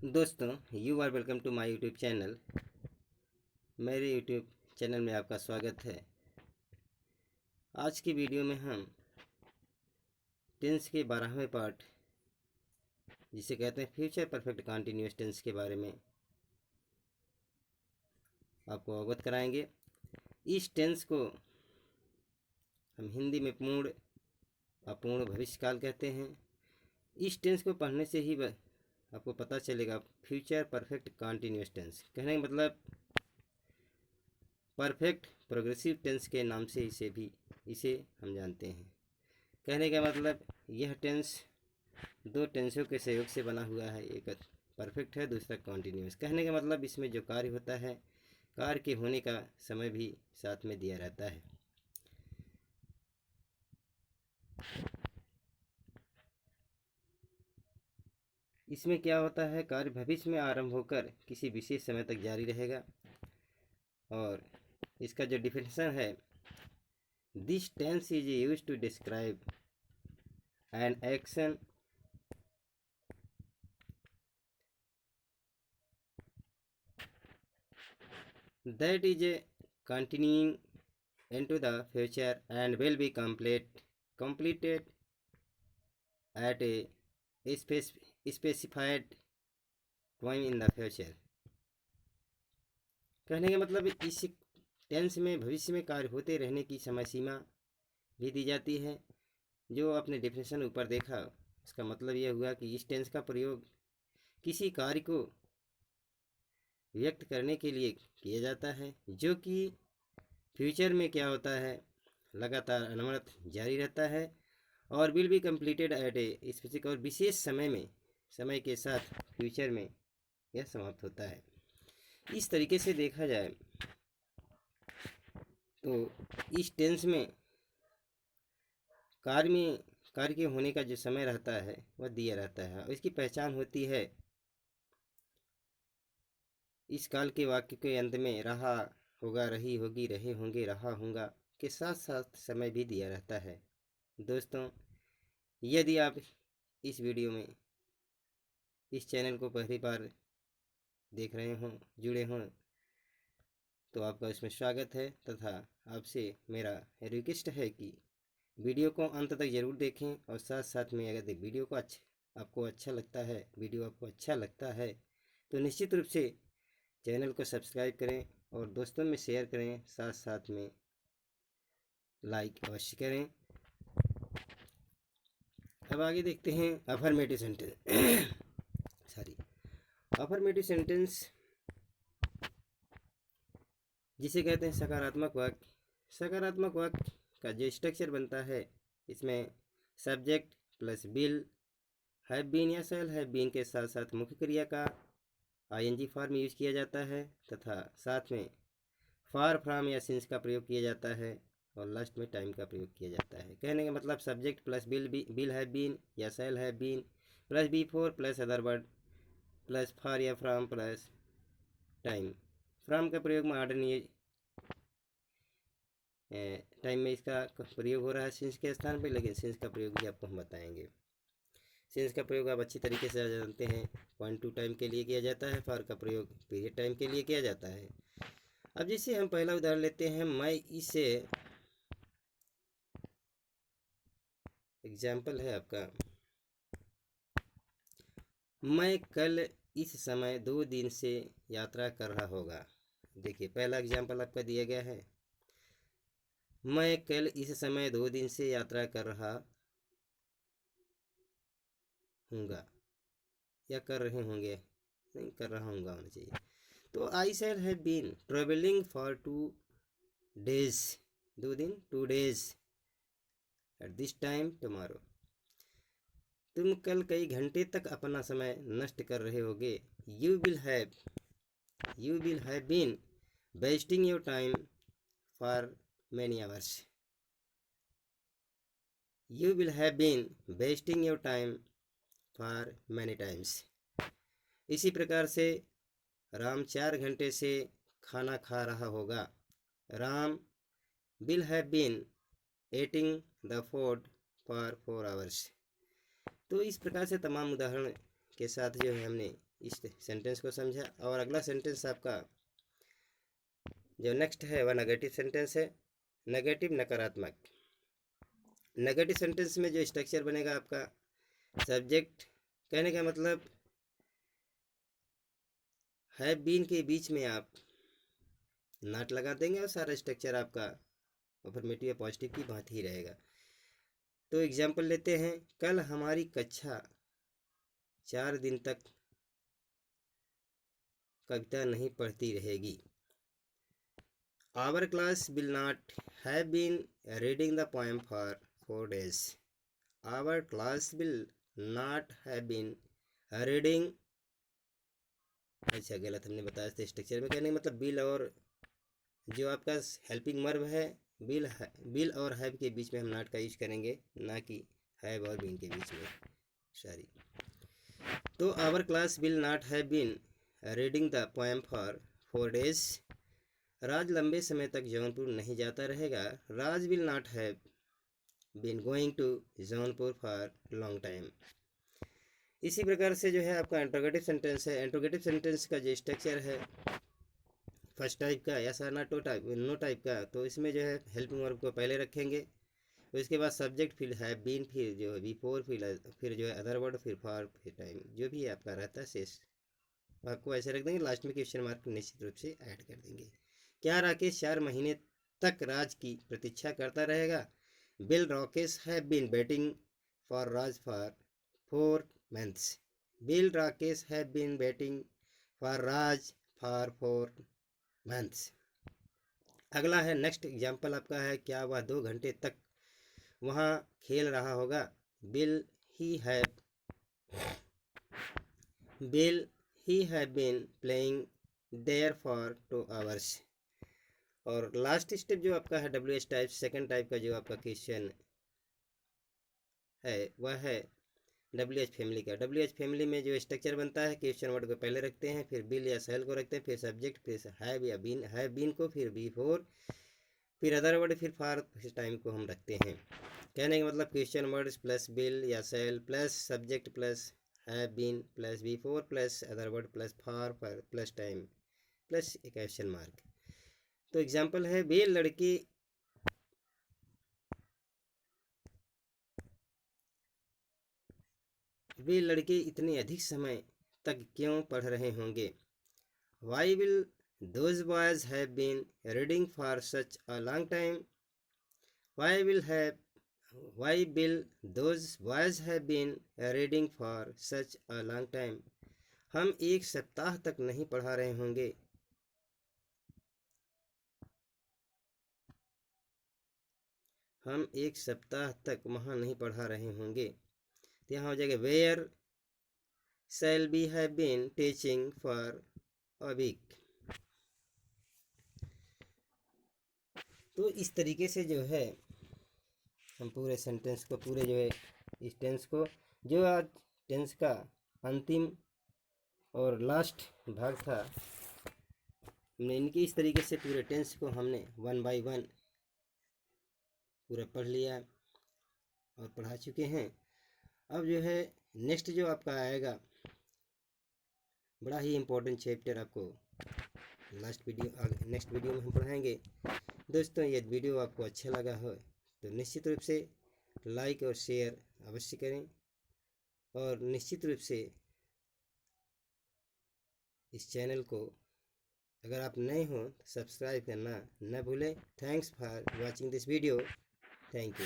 दोस्तों, you are welcome to my YouTube channel. मेरे YouTube channel में आपका स्वागत है। आज की वीडियो में हम टेंस के 12वें पार्ट, जिसे कहते हैं फ्यूचर परफेक्ट कंटिन्यूअस टेंस के बारे में आपको अवगत कराएंगे। इस टेंस को हम हिंदी में पूर्ण अपूर्ण भविष्यकाल कहते हैं। इस टेंस को पढ़ने से ही आपको पता चलेगा फ्यूचर परफेक्ट कंटिन्यूअस टेंस। कहने का मतलब परफेक्ट प्रोग्रेसिव टेंस के नाम से इसे हम जानते हैं। कहने का मतलब यह टेंस दो टेंसों के सहयोग से बना हुआ है, एक परफेक्ट है, दूसरा कॉन्टिन्यूस। कहने का मतलब इसमें जो कार्य होता है, कार्य के होने का समय भी साथ में दिया रहता है। इसमें क्या होता है, कार्य भविष्य में आरंभ होकर किसी विशेष समय तक जारी रहेगा। और इसका जो डिफिनेशन है, this tense is used to describe an action that is continuing into the future and will be completed at a specified time in the future। कहने का मतलब इस टेंस में भविष्य में कार्य होते रहने की समय सीमा भी दी जाती है। जो आपने डेफिनेशन ऊपर देखा, उसका मतलब यह हुआ कि इस टेंस का प्रयोग किसी कार्य को व्यक्त करने के लिए किया जाता है जो कि फ्यूचर में क्या होता है, लगातार अनवरत जारी रहता है और will be completed at a specific और विशेष समय के साथ फ्यूचर में यह समाप्त होता है। इस तरीके से देखा जाए तो इस टेंस में कार्य के होने का जो समय रहता है वह दिया रहता है और इसकी पहचान होती है इस काल के वाक्य के अंत में रहा होगा, रही होगी, रहे होंगे, रहा होगा के साथ साथ समय भी दिया रहता है। दोस्तों, यदि आप इस वीडियो में इस चैनल को पहली बार देख रहे हों, जुड़े हों, तो आपका इसमें स्वागत है तथा आपसे मेरा रिक्वेस्ट है कि वीडियो को अंत तक ज़रूर देखें और साथ साथ में अगर वीडियो को आपको अच्छा लगता है तो निश्चित रूप से चैनल को सब्सक्राइब करें और दोस्तों में शेयर करें, साथ साथ में लाइक अवश्य करें। अब आगे देखते हैं अफर्मेटिव सेंटेंस। अफर्मेटिव सेंटेंस जिसे कहते हैं सकारात्मक वाक्य। सकारात्मक वाक्य का जो स्ट्रक्चर बनता है, इसमें subject plus will, have been या शैल हैव बीन के साथ साथ मुख्य क्रिया का आईएनजी फॉर्म यूज किया जाता है तथा साथ में फार फ्रॉम या सिंस का प्रयोग किया जाता है और लास्ट में टाइम का प्रयोग किया जाता है। कहने का मतलब subject plus will have been या shall have been plus before plus other word plus for या फ्रॉम प्लस टाइम। फ्रॉम का प्रयोग मॉडर्न टाइम में इसका प्रयोग हो रहा है सिंस के स्थान पर, लेकिन सिंस का प्रयोग भी आपको हम बताएंगे। सिंस का प्रयोग आप अच्छी तरीके से जानते हैं, पॉइंट टू टाइम के लिए किया जाता है। फॉर का प्रयोग पीरियड टाइम के लिए किया जाता है। अब जैसे हम पहला उदाहरण लेते हैं, मैं इसे एग्जाम्पल है आपका, मैं कल इस समय 2 दिन से यात्रा कर रहा होगा। देखिए, पहला एग्जाम्पल आपका दिया गया है, मैं कल इस समय 2 दिन से यात्रा कर रहा हूँगा या कर रहे होंगे, नहीं कर रहा हूँगा होना चाहिए। तो I shall have been travelling for 2 days, 2 दिन, 2 days at this time tomorrow. तुम कल कई घंटे तक अपना समय नष्ट कर रहे होगे। You will have been wasting your time for many hours. You will have been wasting your time for many times. इसी प्रकार से राम 4 घंटे से खाना खा रहा होगा। Ram will have been eating the food for 4 hours। तो इस प्रकार से तमाम उदाहरण के साथ जो है हमने इस सेंटेंस को समझा। और अगला सेंटेंस आपका जो नेक्स्ट है वह नेगेटिव सेंटेंस है। नेगेटिव नकारात्मक। नेगेटिव सेंटेंस में जो स्ट्रक्चर बनेगा आपका, सब्जेक्ट कहने का मतलब है बीन के बीच में आप नॉट लगा देंगे और सारा स्ट्रक्चर आपका अफर्मेटिव या पॉजिटिव की बात ही रहेगा। तो एग्जाम्पल लेते हैं, कल हमारी कक्षा 4 दिन तक कविता नहीं पढ़ती रहेगी। Our class will not have been reading the poem for 4 days। Our class will not have been reading, अच्छा गलत हमने बताया था स्ट्रक्चर में, कहने मतलब बिल और जो आपका हेल्पिंग वर्ब है, बिल और हैव के बीच में हम नॉट का यूज करेंगे, ना कि हैव और बीन के बीच में, सॉरी। तो our class will not have been reading the poem for 4 days। Raj लंबे समय तक जौनपुर नहीं जाता रहेगा। Raj will not have been going to Jaunpur for long time. इसी प्रकार से जो है आपका इंट्रोगेटिव सेंटेंस है। इंट्रोगेटिव सेंटेंस का जो स्ट्रक्चर है फर्स्ट टाइप का या सा नो टाइप का, तो इसमें जो है हेल्पिंग वर्ब को पहले रखेंगे, उसके बाद सब्जेक्ट, फिर है बीन, फिर जो है बिफोर, फिर जो है अदर वर्ड, फिर फॉर, फिर टाइम, जो भी आपका रहता है शेष आपको ऐसे रख देंगे। लास्ट में क्वेश्चन मार्क निश्चित रूप से ऐड कर देंगे। क्या राकेश 4 महीने तक राज की प्रतीक्षा करता रहेगा? Will Rakesh have been waiting for Raj for 4 months। Will Rakesh have been waiting for Raj for 4 months। अगला है नेक्स्ट एग्जाम्पल आपका है, क्या वह 2 घंटे तक वहाँ खेल रहा होगा? Will he have been playing there for 2 hours। और लास्ट स्टेप जो आपका है W H type, second type का जो आपका क्वेश्चन है वह है डब्ल्यू एच फैमिली का। डब्ल्यू एच फैमिली में जो स्ट्रक्चर बनता है, क्वेश्चन वर्ड को पहले रखते हैं, फिर बिल या सेल को रखते हैं, फिर सब्जेक्ट, फिर हैव या बीन, हैव बीन को, फिर बिफोर, फिर अदर वर्ड, फिर फॉर, फिर टाइम को हम रखते हैं। कहने का मतलब क्वेश्चन वर्ड्स प्लस बिल या shall plus subject plus have been plus before plus other word plus for plus time plus एक क्वेश्चन मार्क। तो एग्जाम्पल है, वे लड़के इतने अधिक समय तक क्यों पढ़ रहे होंगे? Why will those boys have been reading for such a long time? Why will those boys have been reading for such a long time? हम 1 सप्ताह तक नहीं पढ़ा रहे होंगे। हम 1 सप्ताह तक वहाँ नहीं पढ़ा रहे होंगे। तो यहाँ हो जाएगा where shall be have been teaching for a week. तो इस तरीके से जो है हम पूरे सेंटेंस को, पूरे जो है इस टेंस को, जो आज टेंस का अंतिम और लास्ट भाग था, हमने इनके इस तरीके से पूरे टेंस को हमने 1 by 1 पूरा पढ़ लिया और पढ़ा चुके हैं। अब जो है नेक्स्ट जो आपका आएगा बड़ा ही इम्पोर्टेंट चैप्टर आपको नेक्स्ट वीडियो में हम पढ़ाएंगे। दोस्तों यदि वीडियो आपको अच्छा लगा हो तो निश्चित रूप से लाइक और शेयर अवश्य करें, और निश्चित रूप से इस चैनल को अगर आप नए हो तो सब्सक्राइब करना न भूलें। Thanks for watching this video. Thank you.